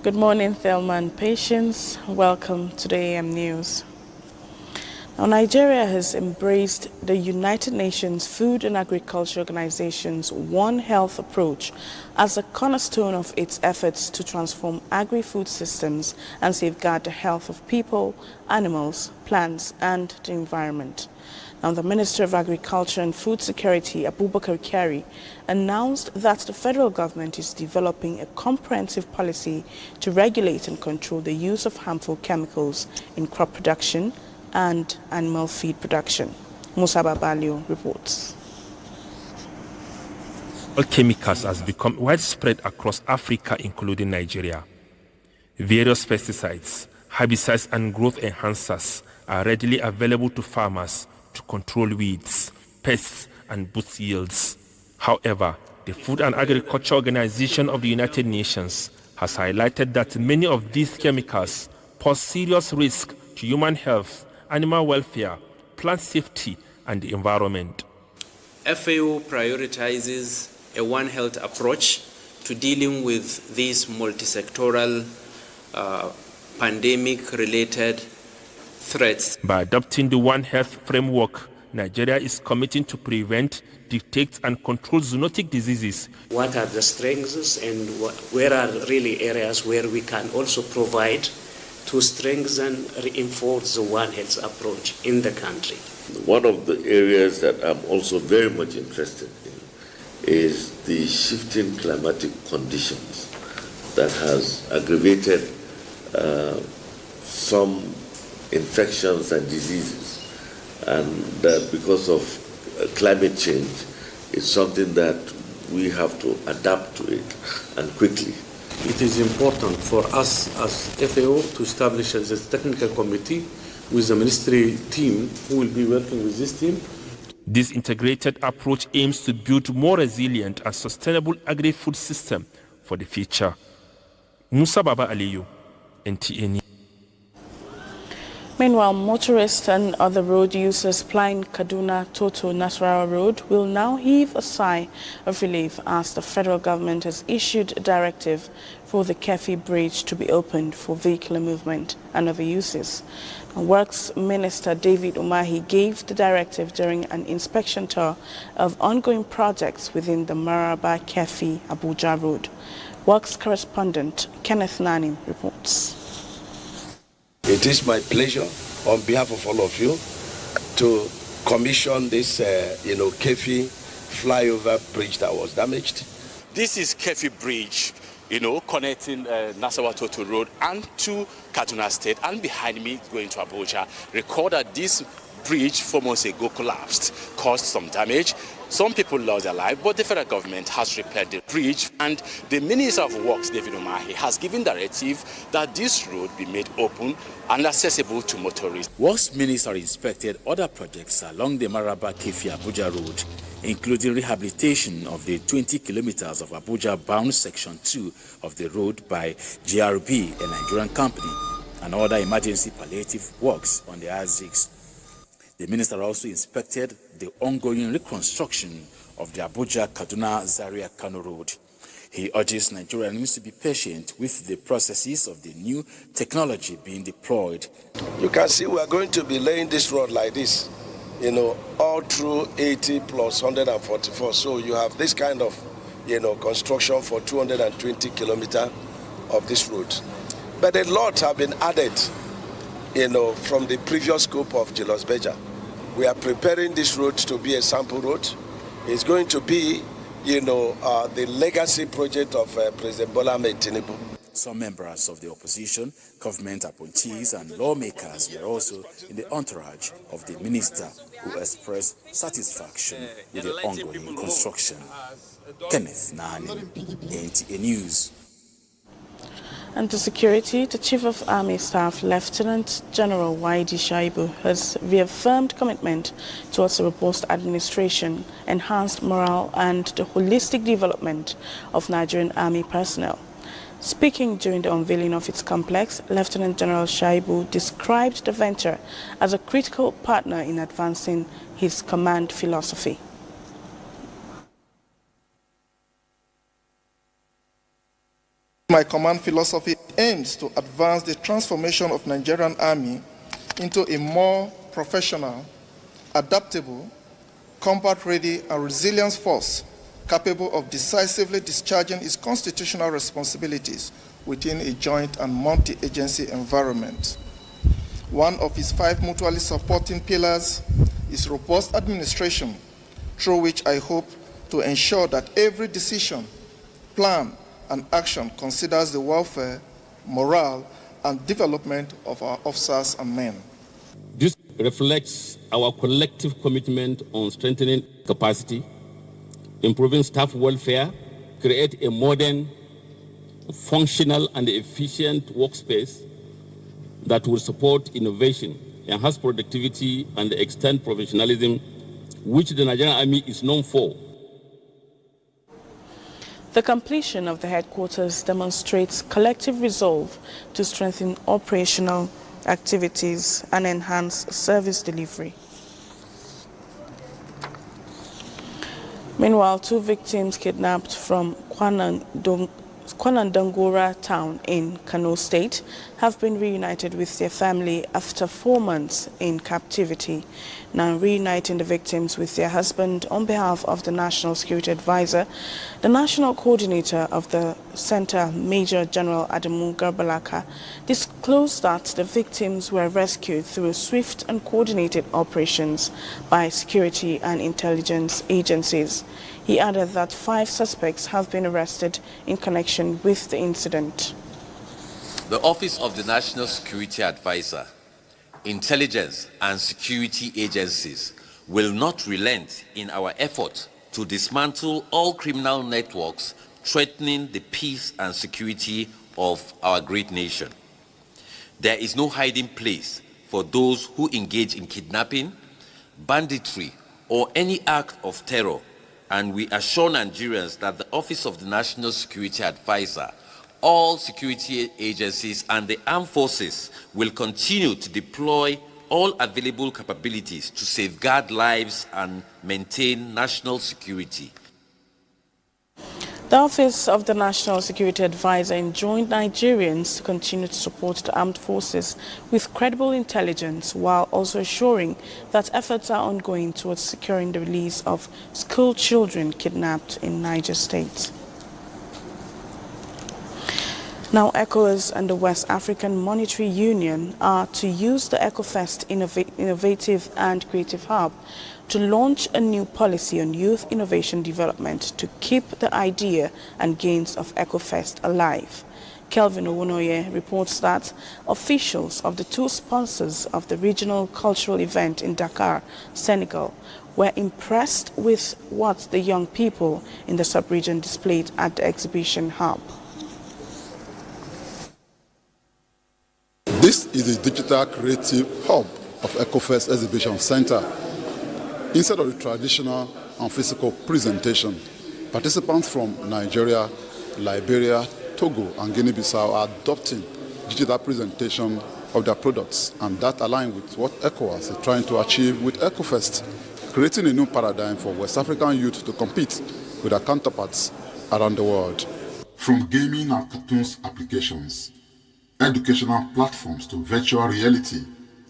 Good morning, Thelma and Patience. Welcome to the AM News. Now, Nigeria has embraced the United Nations Food and Agriculture Organization's One Health approach as a cornerstone of its efforts to transform agri-food systems and safeguard the health of people, animals, plants, and the environment. Now, the Minister of Agriculture and Food Security, Abuja, announced that the federal government is developing a comprehensive policy to regulate and control the use of harmful chemicals in crop production and animal feed production. Musa Babalio reports. Chemicals has become widespread across Africa, including Nigeria. Various pesticides, herbicides, and growth enhancers are readily available to farmers to control weeds, pests, and boost yields. However, the Food and Agriculture Organization of the United Nations has highlighted that many of these chemicals pose serious risk to human health, animal welfare, plant safety, and the environment. FAO prioritizes a One Health approach to dealing with these multi-sectoral pandemic-related threats. By adopting the One Health framework, Nigeria is committing to prevent, detect, and control zoonotic diseases. What are the strengths and where are really areas where we can also provide to strengthen, reinforce the One Health approach in the country? One of the areas that I'm also very much interested in is the shifting climatic conditions that has aggravated some infections and diseases, and that because of climate change, it's something that we have to adapt to it, and quickly. It is important for us as FAO to establish a technical committee with the ministry team who will be working with this team. This integrated approach aims to build more resilient and sustainable agri-food system for the future. Musa Baba Aliyu, NTA. Meanwhile, motorists and other road users plying Kaduna-Toto Nasarawa Road will now heave a sigh of relief as the federal government has issued a directive for the Kefi Bridge to be opened for vehicular movement and other uses. Works Minister David Umahi gave the directive during an inspection tour of ongoing projects within the Maraba-Kefi Abuja Road. Works correspondent Kenneth Nani reports. It is my pleasure on behalf of all of you to commission this, Kefi flyover bridge that was damaged. This is Kefi Bridge, connecting Nasarawa Toto Road and to Kaduna State, and behind me going to Abuja. Recall that this bridge 4 months ago collapsed, caused some damage. Some people lost their life, but the federal government has repaired the bridge, and the Minister of Works, David Umahi, has given directive that this road be made open and accessible to motorists. Works Minister inspected other projects along the Maraba-Kefi Abuja Road, including rehabilitation of the 20 kilometers of Abuja-bound Section 2 of the road by GRB, a Nigerian company, and other emergency palliative works on the R6. The minister also inspected the ongoing reconstruction of the Abuja-Kaduna-Zaria-Kano Road. He urges Nigerians to be patient with the processes of the new technology being deployed. You can see we are going to be laying this road like this, all through 80 plus 144. So you have this kind of, construction for 220 kilometers of this road. But a lot have been added, from the previous scope of Julius Berger. We are preparing this road to be a sample road. It's going to be, the legacy project of President Bola Ahmed Tinubu. Some members of the opposition, government appointees, and lawmakers were also in the entourage of the minister, who expressed satisfaction with the ongoing construction. Kenneth Nani, NTA News. And to security, the Chief of Army Staff, Lieutenant General Waidi Shaibu, has reaffirmed commitment towards a robust administration, enhanced morale, and the holistic development of Nigerian Army personnel. Speaking during the unveiling of its complex, Lieutenant General Shaibu described the venture as a critical partner in advancing his command philosophy. My command philosophy aims to advance the transformation of Nigerian Army into a more professional, adaptable, combat-ready and resilient force capable of decisively discharging its constitutional responsibilities within a joint and multi-agency environment. One of its 5 mutually supporting pillars is robust administration, through which I hope to ensure that every decision, plan, and action considers the welfare, morale, and development of our officers and men. This reflects our collective commitment on strengthening capacity, improving staff welfare, create a modern, functional, and efficient workspace that will support innovation, enhance productivity, and extend professionalism, which the Nigerian Army is known for. The completion of the headquarters demonstrates collective resolve to strengthen operational activities and enhance service delivery. Meanwhile, 2 victims kidnapped from Kwanandangora town in Kano State have been reunited with their family after 4 months in captivity. Now reuniting the victims with their husband on behalf of the National Security Advisor, the National Coordinator of the Center, Major General Adamu Garbalaka, disclosed that the victims were rescued through swift and coordinated operations by security and intelligence agencies. He added that 5 suspects have been arrested in connection with the incident. The Office of the National Security Advisor, intelligence and security agencies will not relent in our effort to dismantle all criminal networks threatening the peace and security of our great nation. There is no hiding place for those who engage in kidnapping, banditry, or any act of terror, and we assure Nigerians that the Office of the National Security Advisor, all security agencies, and the armed forces will continue to deploy all available capabilities to safeguard lives and maintain national security. The Office of the National Security Advisor enjoined Nigerians to continue to support the armed forces with credible intelligence, while also assuring that efforts are ongoing towards securing the release of school children kidnapped in Niger State. Now, ECOWAS and the West African Monetary Union are to use the EcoFest Innovative and Creative Hub to launch a new policy on youth innovation development to keep the idea and gains of EcoFest alive. Kelvin Owonoye reports that officials of the 2 sponsors of the regional cultural event in Dakar, Senegal, were impressed with what the young people in the sub-region displayed at the exhibition hub. This is the digital creative hub of EcoFest Exhibition Center. Instead of the traditional and physical presentation, participants from Nigeria, Liberia, Togo, and Guinea-Bissau are adopting digital presentation of their products, and that aligns with what ECOWAS is trying to achieve with EcoFest, creating a new paradigm for West African youth to compete with their counterparts around the world. From gaming and cartoons applications, educational platforms to virtual reality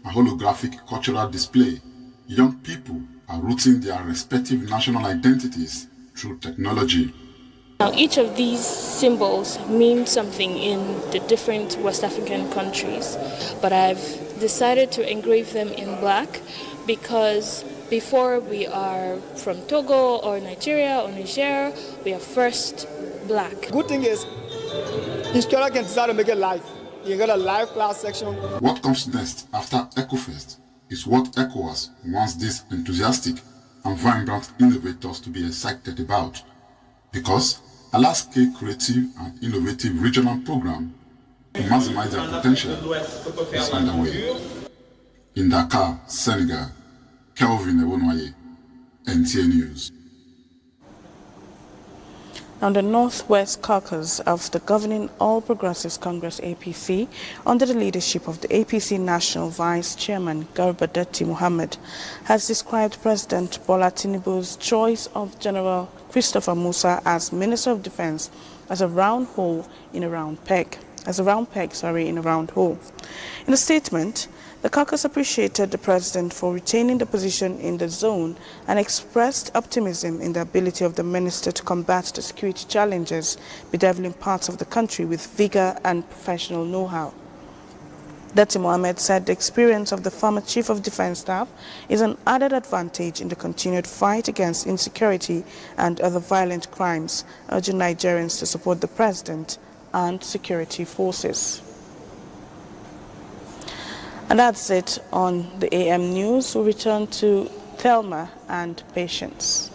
and holographic cultural display, young people are rooting their respective national identities through technology. Now, each of these symbols means something in the different West African countries, but I've decided to engrave them in black because before we are from Togo or Nigeria or Niger, we are first black. Good thing is, instructor can decide to make it live. You got a live class section. What comes next after EcoFest is what ECOWAS wants these enthusiastic and vibrant innovators to be excited about, because a large-scale creative and innovative regional program to maximize their potential is underway. In Dakar, Senegal, Kelvin Owonoye, NTA News. Now, the Northwest Caucus of the governing All Progressives Congress APC, under the leadership of the APC National Vice Chairman Garba Datti Mohammed, has described President Bola Tinubu's choice of General Christopher Musa as Minister of Defense as a round hole in a round peg. as a round peg, in a round hole. In a statement, the caucus appreciated the president for retaining the position in the zone and expressed optimism in the ability of the minister to combat the security challenges bedeviling parts of the country with vigor and professional know-how. Dati Mohammed said the experience of the former Chief of Defense Staff is an added advantage in the continued fight against insecurity and other violent crimes, urging Nigerians to support the president and security forces. And that's it on the AM News. We'll return to Thelma and Patience.